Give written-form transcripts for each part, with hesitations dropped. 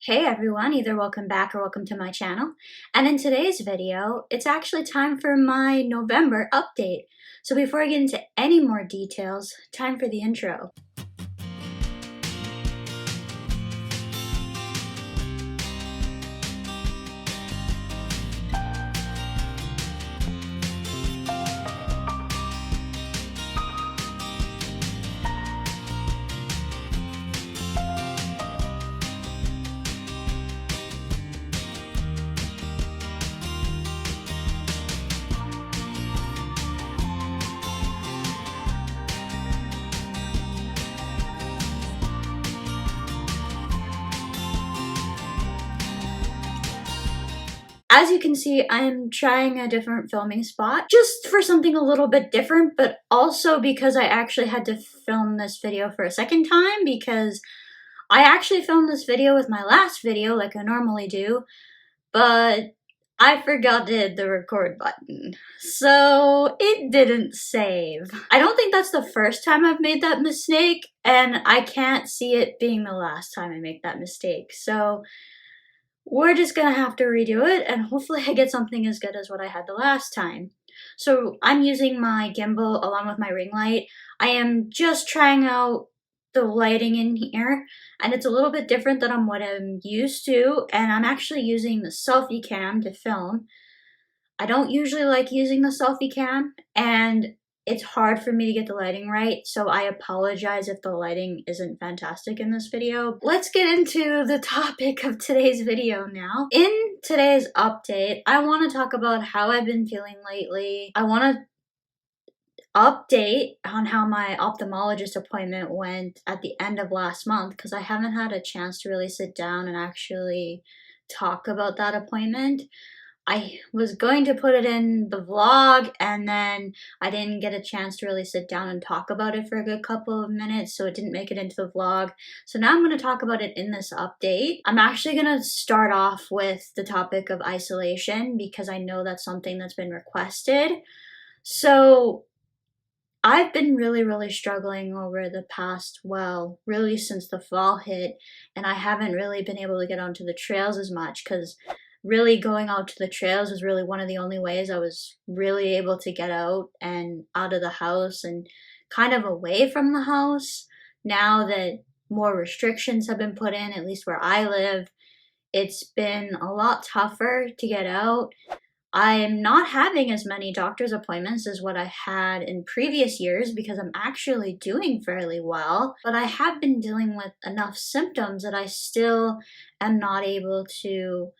Hey everyone, either welcome back or welcome to my channel. And in today's video, it's actually time for my November update. So before I get into any more details, time for the intro. As you can see, I'm trying a different filming spot, just for something a little bit different, but also because I actually had to film this video for a second time because I actually filmed this video with my last video like I normally do, but I forgot to hit the record button, so it didn't save. I don't think that's the first time I've made that mistake, and I can't see it being the last time I make that mistake, so we're just gonna have to redo it, and hopefully I get something as good as what I had the last time. So I'm using my gimbal along with my ring light. I am just trying out the lighting in here, and it's a little bit different than what I'm used to, and I'm actually using the selfie cam to film. I don't usually like using the selfie cam, and it's hard for me to get the lighting right, so I apologize if the lighting isn't fantastic in this video. Let's get into the topic of today's video now. In today's update, I want to talk about how I've been feeling lately. I want to update on how my ophthalmologist appointment went at the end of last month because I haven't had a chance to really sit down and actually talk about that appointment. I was going to put it in the vlog, and then I didn't get a chance to really sit down and talk about it for a good couple of minutes, so it didn't make it into the vlog. So now I'm going to talk about it in this update. I'm actually going to start off with the topic of isolation because I know that's something that's been requested. So I've been really struggling over the past, well, really since the fall hit, and I haven't really been able to get onto the trails as much because really going out to the trails was really one of the only ways I was really able to get out and out of the house and kind of away from the house. Now that more restrictions have been put in, at least where I live, it's been a lot tougher to get out. I'm not having as many doctor's appointments as what I had in previous years because I'm actually doing fairly well, but I have been dealing with enough symptoms that I still am not able to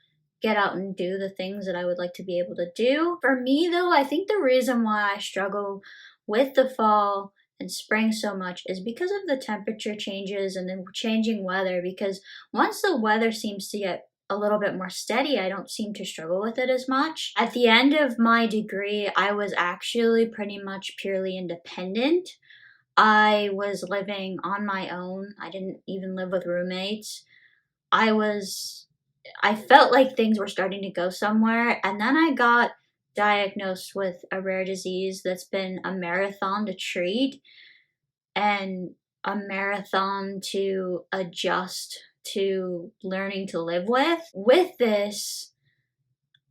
get out and do the things that I would like to be able to do. For me though, I think the reason why I struggle with the fall and spring so much is because of the temperature changes and the changing weather, because once the weather seems to get a little bit more steady, I don't seem to struggle with it as much. At the end of my degree, I was actually pretty much purely independent. I was living on my own. I didn't even live with roommates. I felt like things were starting to go somewhere, and then I got diagnosed with a rare disease that's been a marathon to treat and a marathon to adjust to learning to live with. With this,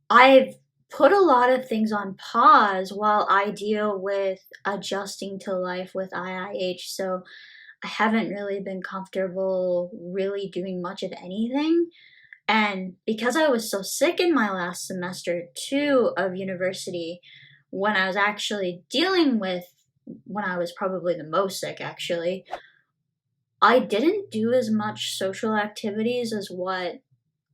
I've put a lot of things on pause while I deal with adjusting to life with IIH, so I haven't really been comfortable really doing much of anything. And because I was so sick in my last semester too of university, when I was actually dealing with, when I was probably the most sick actually, I didn't do as much social activities as what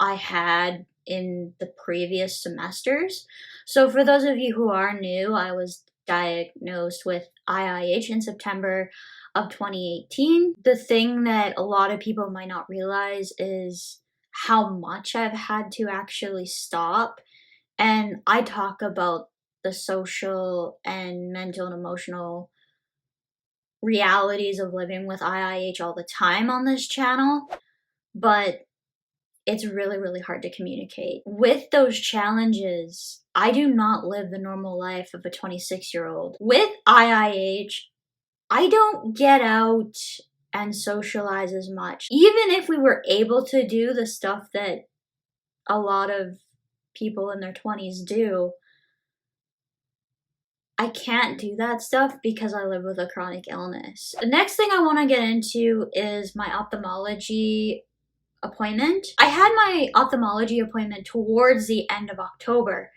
I had in the previous semesters. So for those of you who are new, I was diagnosed with IIH in September of 2018. The thing that a lot of people might not realize is how much I've had to actually stop. And I talk about the social and mental and emotional realities of living with IIH all the time on this channel, but it's really hard to communicate. With those challenges, I do not live the normal life of a 26-year-old. With IIH, I don't get out and socialize as much. Even if we were able to do the stuff that a lot of people in their 20s do, I can't do that stuff because I live with a chronic illness. The next thing I want to get into is my ophthalmology appointment. I had my ophthalmology appointment towards the end of October,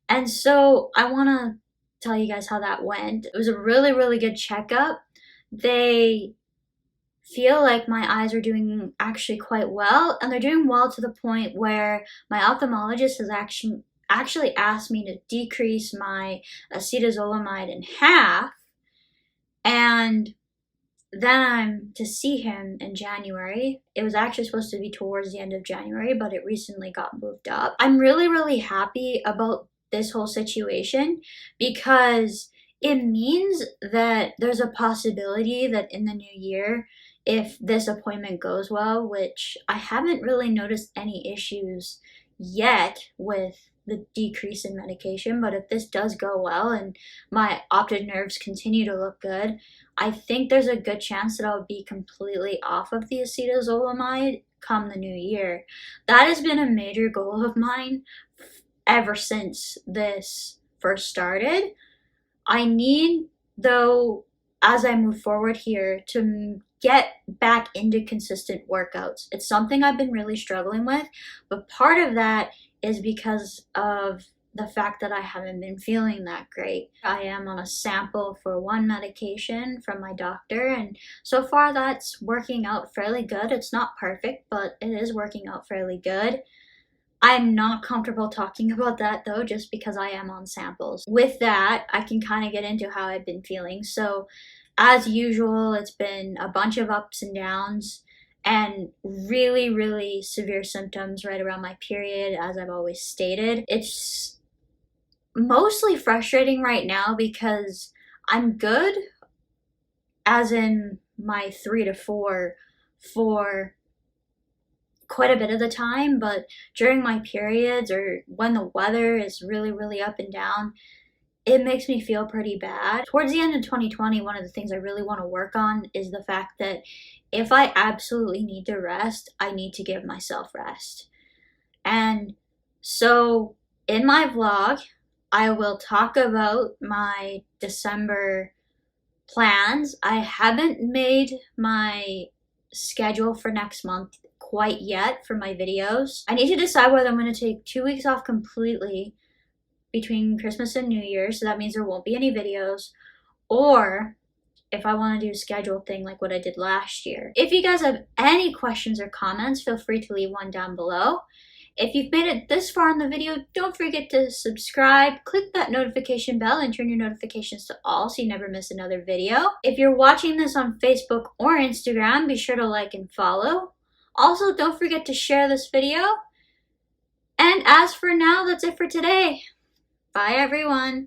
and so I want to tell you guys how that went. It was a really, really good checkup. They feel like my eyes are doing actually quite well, and they're doing well to the point where my ophthalmologist has actually asked me to decrease my acetazolamide in half, and then I'm to see him in January. It was actually supposed to be towards the end of January, but it recently got moved up. I'm really, really happy about this whole situation because it means that there's a possibility that in the new year, if this appointment goes well, which I haven't really noticed any issues yet with the decrease in medication, but if this does go well and my optic nerves continue to look good, I think there's a good chance that I'll be completely off of the acetazolamide come the new year. That has been a major goal of mine ever since this first started. I need, though, as I move forward here, to get back into consistent workouts. It's something I've been really struggling with, but part of that is because of the fact that I haven't been feeling that great. I am on a sample for one medication from my doctor, and so far that's working out fairly good. It's not perfect, but it is working out fairly good. I'm not comfortable talking about that though, just because I am on samples. With that, I can kind of get into how I've been feeling. So as usual, it's been a bunch of ups and downs and really, really severe symptoms right around my period, as I've always stated. It's mostly frustrating right now because I'm good, as in my 3 to 4 for quite a bit of the time, but during my periods or when the weather is really, really up and down, it makes me feel pretty bad. Towards the end of 2020, one of the things I really want to work on is the fact that if I absolutely need to rest, I need to give myself rest. And so in my vlog, I will talk about my December plans. I haven't made my schedule for next month quite yet for my videos. I need to decide whether I'm going to take 2 weeks off completely between Christmas and New Year, so that means there won't be any videos, or if I want to do a scheduled thing like what I did last year. If you guys have any questions or comments, feel free to leave one down below. If you've made it this far in the video, don't forget to subscribe, click that notification bell, and turn your notifications to all so you never miss another video. If you're watching this on Facebook or Instagram, be sure to like and follow. Also, don't forget to share this video. And as for now, that's it for today. Bye, everyone.